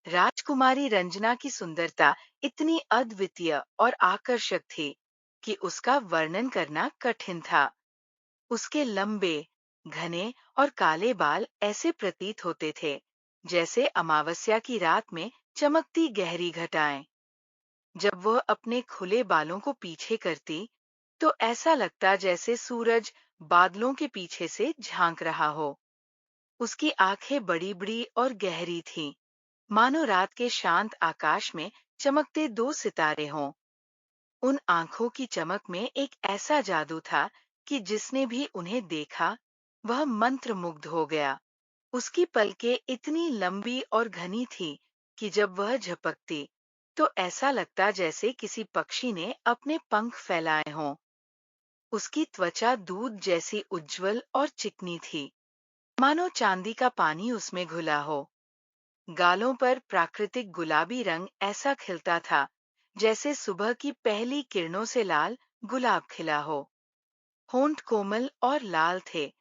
राजकुमारी रंजना की सुंदरता इतनी अद्वितीय और आकर्षक थी कि उसका वर्णन करना कठिन था। उसके लंबे, घने और काले बाल ऐसे प्रतीत होते थे जैसे अमावस्या की रात में चमकती गहरी घटाएं। जब वह अपने खुले बालों को पीछे करती, तो ऐसा लगता जैसे सूरज बादलों के पीछे से झांक रहा हो। उसकी आंखें बड़ी-बड़ी और गहरी थीं, मानो रात के शांत आकाश में चमकते दो सितारे हों। उन आंखों की चमक में एक ऐसा जादू था कि जिसने भी उन्हें देखा, वह मंत्रमुग्ध हो गया। उसकी पलकें इतनी लंबी और घनी थी कि जब वह झपकती, तो ऐसा लगता जैसे किसी पक्षी ने अपने पंख फैलाए हों। उसकी त्वचा दूध जैसी उज्जवल और चिकनी थी, मानो चांदी का पानी उसमें घुला हो। गालों पर प्राकृतिक गुलाबी रंग ऐसा खिलता था जैसे सुबह की पहली किरणों से लाल गुलाब खिला हो। होंठ कोमल और लाल थे,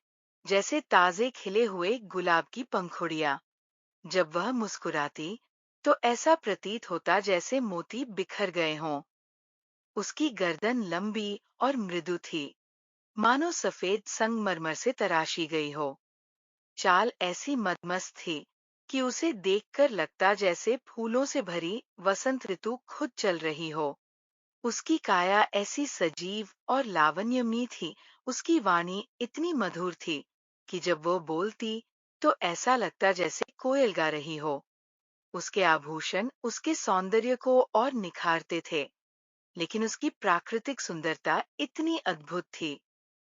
जैसे ताजे खिले हुए गुलाब की पंखुड़ियां। जब वह मुस्कुराती, तो ऐसा प्रतीत होता जैसे मोती बिखर गए हों। उसकी गर्दन लंबी और मृदु थी, मानो सफेद संगमरमर से तराशी गई हो। चाल ऐसी मदमस्त थी कि उसे देखकर लगता जैसे फूलों से भरी वसंत ऋतु खुद चल रही हो। उसकी काया ऐसी सजीव और लावण्यमयी थी, उसकी वाणी इतनी मधुर थी कि जब वो बोलती, तो ऐसा लगता जैसे कोयल गा रही हो। उसके आभूषण उसके सौंदर्य को और निखारते थे, लेकिन उसकी प्राकृतिक सुंदरता इतनी अद्भुत थी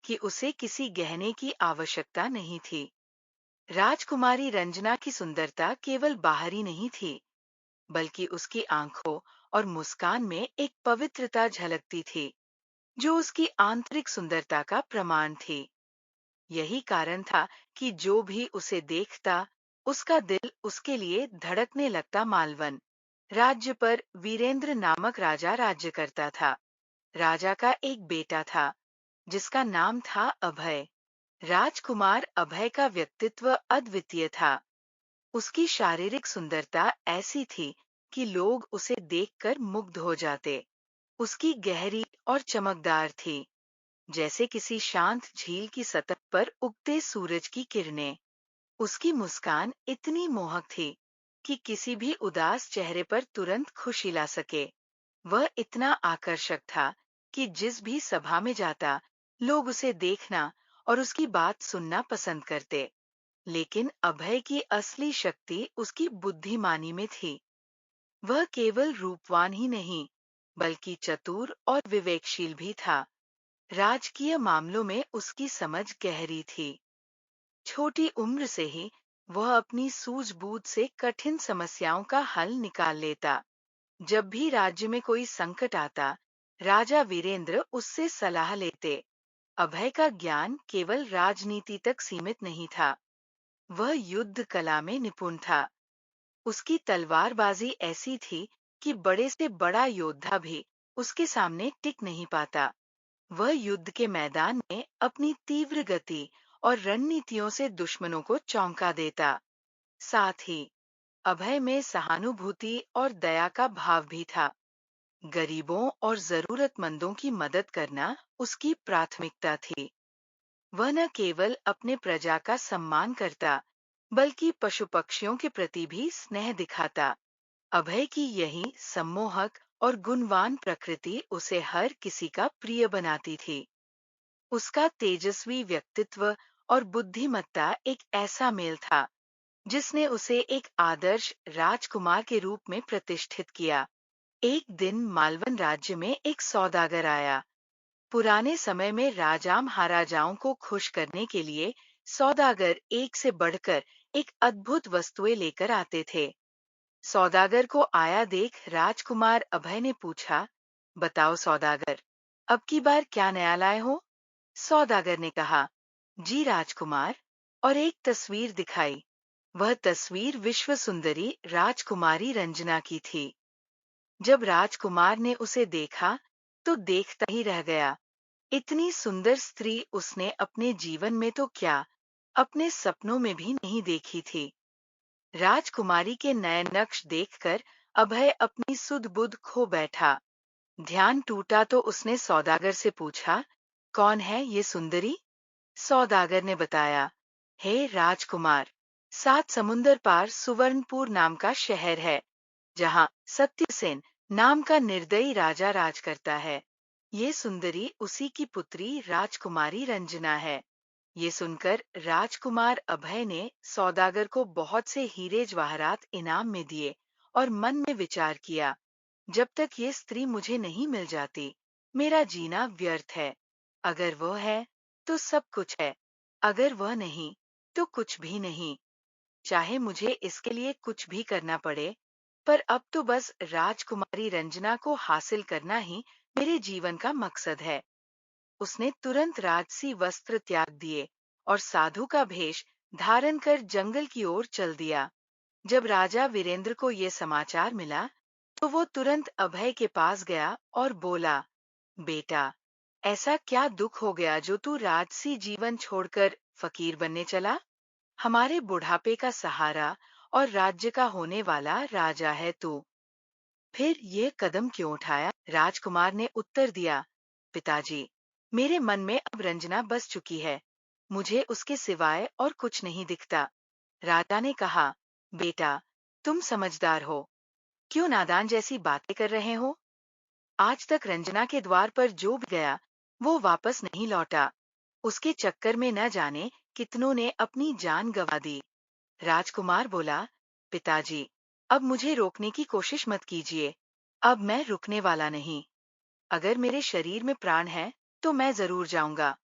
कि उसे किसी गहने की आवश्यकता नहीं थी। राजकुमारी रंजना की सुंदरता केवल बाहरी नहीं थी, बल्कि उसकी आंखों और मुस्कान में एक पवित्रता झलकती थी, जो उसकी आंतरिक सुंदरता का प्रमाण थी। यही कारण था कि जो भी उसे देखता, उसका दिल उसके लिए धड़कने लगता। मालवन राज्य पर वीरेंद्र नामक राजा राज्य करता था। राजा का एक बेटा था, जिसका नाम था अभय। राजकुमार अभय का व्यक्तित्व अद्वितीय था। उसकी शारीरिक सुंदरता ऐसी थी कि लोग उसे देखकर मुग्ध हो जाते। उसकी गहरी और चमकदार थी, जैसे किसी शांत झील की सतह पर उगते सूरज की किरणें। उसकी मुस्कान इतनी मोहक थी कि किसी भी उदास चेहरे पर तुरंत खुशी ला सके। वह इतना आकर्षक था कि जिस भी सभा में जाता, लोग उसे देखना और उसकी बात सुनना पसंद करते। लेकिन अभय की असली शक्ति उसकी बुद्धिमानी में थी। वह केवल रूपवान ही नहीं, बल्कि चतुर और विवेकशील भी था। राजकीय मामलों में उसकी समझ गहरी थी। छोटी उम्र से ही वह अपनी सूझबूझ से कठिन समस्याओं का हल निकाल लेता। जब भी राज्य में कोई संकट आता, राजा वीरेंद्र उससे सलाह लेते। अभय का ज्ञान केवल राजनीति तक सीमित नहीं था, वह युद्ध कला में निपुण था। उसकी तलवारबाजी ऐसी थी कि बड़े से बड़ा योद्धा भी उसके सामने टिक नहीं पाता। वह युद्ध के मैदान में अपनी तीव्र गति और रणनीतियों से दुश्मनों को चौंका देता। साथ ही अभय में सहानुभूति और दया का भाव भी था। गरीबों और जरूरतमंदों की मदद करना उसकी प्राथमिकता थी। वह न केवल अपने प्रजा का सम्मान करता, बल्कि पशु पक्षियों के प्रति भी स्नेह दिखाता। अभय की यही सम्मोहक और गुणवान प्रकृति उसे हर किसी का प्रिय बनाती थी। उसका तेजस्वी व्यक्तित्व और बुद्धिमत्ता एक ऐसा मेल था जिसने उसे एक आदर्श राजकुमार के रूप में प्रतिष्ठित किया। एक दिन मालवन राज्य में एक सौदागर आया। पुराने समय में राजा महाराजाओं को खुश करने के लिए सौदागर एक से बढ़कर एक अद्भुत वस्तुएं लेकर आते थे। सौदागर को आया देख राजकुमार अभय ने पूछा, बताओ सौदागर, अब की बार क्या नया लाए हो? सौदागर ने कहा, जी राजकुमार, और एक तस्वीर दिखाई। वह तस्वीर विश्व सुंदरी राजकुमारी रंजना की थी। जब राजकुमार ने उसे देखा, तो देखता ही रह गया। इतनी सुंदर स्त्री उसने अपने जीवन में तो क्या, अपने सपनों में भी नहीं देखी थी। राजकुमारी के नए नक्श देखकर अभय अपनी सुध बुध खो बैठा। ध्यान टूटा तो उसने सौदागर से पूछा, कौन है ये सुंदरी? सौदागर ने बताया, हे राजकुमार, 7 समुंदर पार सुवर्णपुर नाम का शहर है, जहाँ सत्यसेन नाम का निर्दयी राजा राज करता है। ये सुंदरी उसी की पुत्री राजकुमारी रंजना है। ये सुनकर राजकुमार अभय ने सौदागर को बहुत से हीरे जवाहरात इनाम में दिए और मन में विचार किया, जब तक ये स्त्री मुझे नहीं मिल जाती, मेरा जीना व्यर्थ है। अगर वह है, तो सब कुछ है। अगर वह नहीं, तो कुछ भी नहीं। चाहे मुझे इसके लिए कुछ भी करना पड़े, पर अब तो बस राजकुमारी रंजना को हासिल करना ही मेरे जीवन का मकसद है। उसने तुरंत राजसी वस्त्र त्याग दिए और साधु का भेष धारण कर जंगल की ओर चल दिया। जब राजा वीरेंद्र को ये समाचार मिला, तो वो तुरंत अभय के पास गया और बोला, बेटा, ऐसा क्या दुख हो गया जो तू राजसी जीवन छोड़कर फकीर बनने चला? हमारे बुढ़ापे का सहारा और राज्य का होने वाला राजा है तू। फिर ये कदम क्यों उठाया? राजकुमार ने उत्तर दिया, पिताजी, मेरे मन में अब रंजना बस चुकी है। मुझे उसके सिवाय और कुछ नहीं दिखता। राजा ने कहा, बेटा, तुम समझदार हो, क्यों नादान जैसी बातें कर रहे हो? आज तक रंजना के द्वार पर जो भी गया, वो वापस नहीं लौटा। उसके चक्कर में न जाने कितनों ने अपनी जान गंवा दी। राजकुमार बोला, पिताजी, अब मुझे रोकने की कोशिश मत कीजिए। अब मैं रुकने वाला नहीं। अगर मेरे शरीर में प्राण है, तो मैं जरूर जाऊंगा।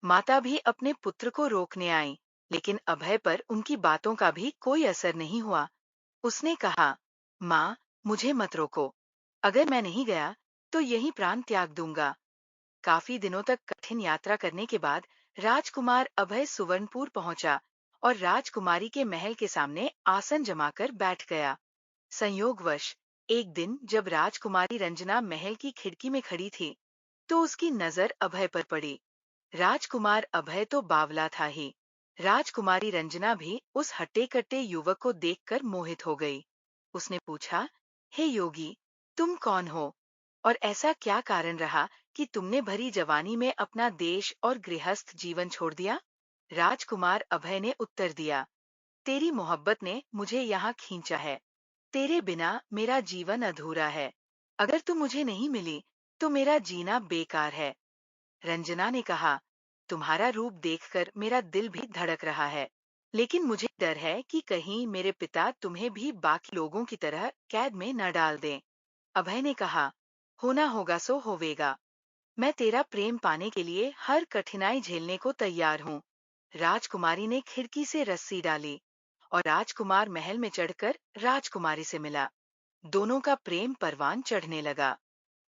माता भी अपने पुत्र को रोकने आई, लेकिन अभय पर उनकी बातों का भी कोई असर नहीं हुआ। उसने कहा, माँ, मुझे मत रोको। अगर मैं नहीं गया, तो यही प्राण त्याग दूंगा। काफी दिनों तक कठिन यात्रा करने के बाद राजकुमार अभय सुवर्णपुर पहुंचा और राजकुमारी के महल के सामने आसन जमाकर बैठ गया। संयोगवश एक दिन जब राजकुमारी रंजना महल की खिड़की में खड़ी थी, तो उसकी नजर अभय पर पड़ी। राजकुमार अभय तो बावला था ही, राजकुमारी रंजना भी उस हट्टे-कट्टे युवक को देखकर मोहित हो गई। उसने पूछा, हे योगी, तुम कौन हो? और ऐसा क्या कारण रहा कि तुमने भरी जवानी में अपना देश और गृहस्थ जीवन छोड़ दिया? राजकुमार अभय ने उत्तर दिया, तेरी मोहब्बत ने मुझे यहाँ खींचा है। तेरे बिना मेरा जीवन अधूरा है। अगर तू मुझे नहीं मिली, तो मेरा जीना बेकार है। रंजना ने कहा, तुम्हारा रूप देखकर मेरा दिल भी धड़क रहा है, लेकिन मुझे डर है कि कहीं मेरे पिता तुम्हें भी बाकी लोगों की तरह कैद में न डाल दें। अभय ने कहा, होना होगा सो होवेगा। मैं तेरा प्रेम पाने के लिए हर कठिनाई झेलने को तैयार हूँ। राजकुमारी ने खिड़की से रस्सी डाली और राजकुमार महल में चढ़कर राजकुमारी से मिला। दोनों का प्रेम परवान चढ़ने लगा।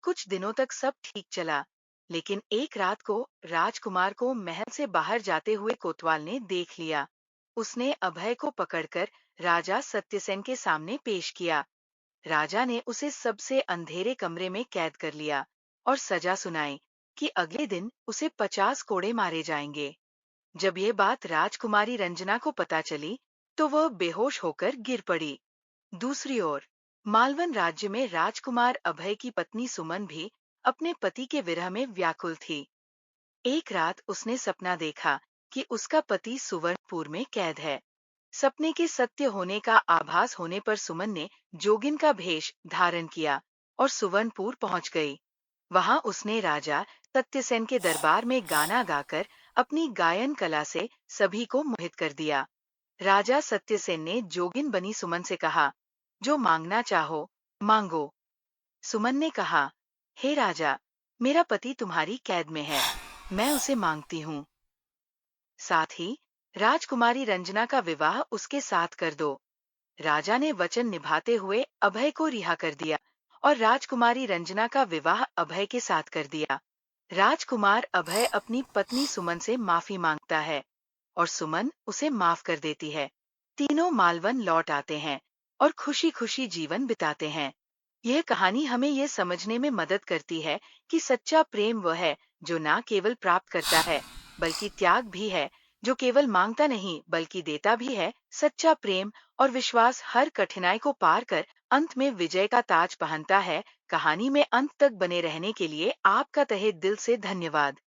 कुछ दिनों तक सब ठीक चला, लेकिन एक रात को राजकुमार को महल से बाहर जाते हुए कोतवाल ने देख लिया। उसने अभय को पकड़कर राजा सत्यसेन के सामने पेश किया। राजा ने उसे सबसे अंधेरे कमरे में कैद कर लिया और सजा सुनाई कि अगले दिन उसे 50 कोड़े मारे जाएंगे। जब ये बात राजकुमारी रंजना को पता चली, तो वह बेहोश होकर गिर पड़ी। दूसरी ओर मालवन राज्य में राजकुमार अभय की पत्नी सुमन भी अपने पति के विरह में व्याकुल थी। एक रात उसने सपना देखा कि उसका पति सुवर्णपुर में कैद है। सपने के सत्य होने का आभास होने पर सुमन ने जोगिन का भेष धारण किया और सुवर्णपुर पहुंच गई। वहां उसने राजा सत्यसेन के दरबार में गाना गाकर अपनी गायन कला से सभी को मोहित कर दिया। राजा सत्यसेन ने जोगिन बनी सुमन से कहा, जो मांगना चाहो, मांगो। सुमन ने कहा, हे राजा, मेरा पति तुम्हारी कैद में है, मैं उसे मांगती हूँ। साथ ही राजकुमारी रंजना का विवाह उसके साथ कर दो। राजा ने वचन निभाते हुए अभय को रिहा कर दिया और राजकुमारी रंजना का विवाह अभय के साथ कर दिया। राजकुमार अभय अपनी पत्नी सुमन से माफी मांगता है और सुमन उसे माफ कर देती है। तीनों मालवन लौट आते हैं और खुशी खुशी जीवन बिताते हैं। यह कहानी हमें यह समझने में मदद करती है कि सच्चा प्रेम वह है जो न केवल प्राप्त करता है, बल्कि त्याग भी है, जो केवल मांगता नहीं बल्कि देता भी है। सच्चा प्रेम और विश्वास हर कठिनाई को पार कर अंत में विजय का ताज पहनता है। कहानी में अंत तक बने रहने के लिए आपका तहे दिल से धन्यवाद।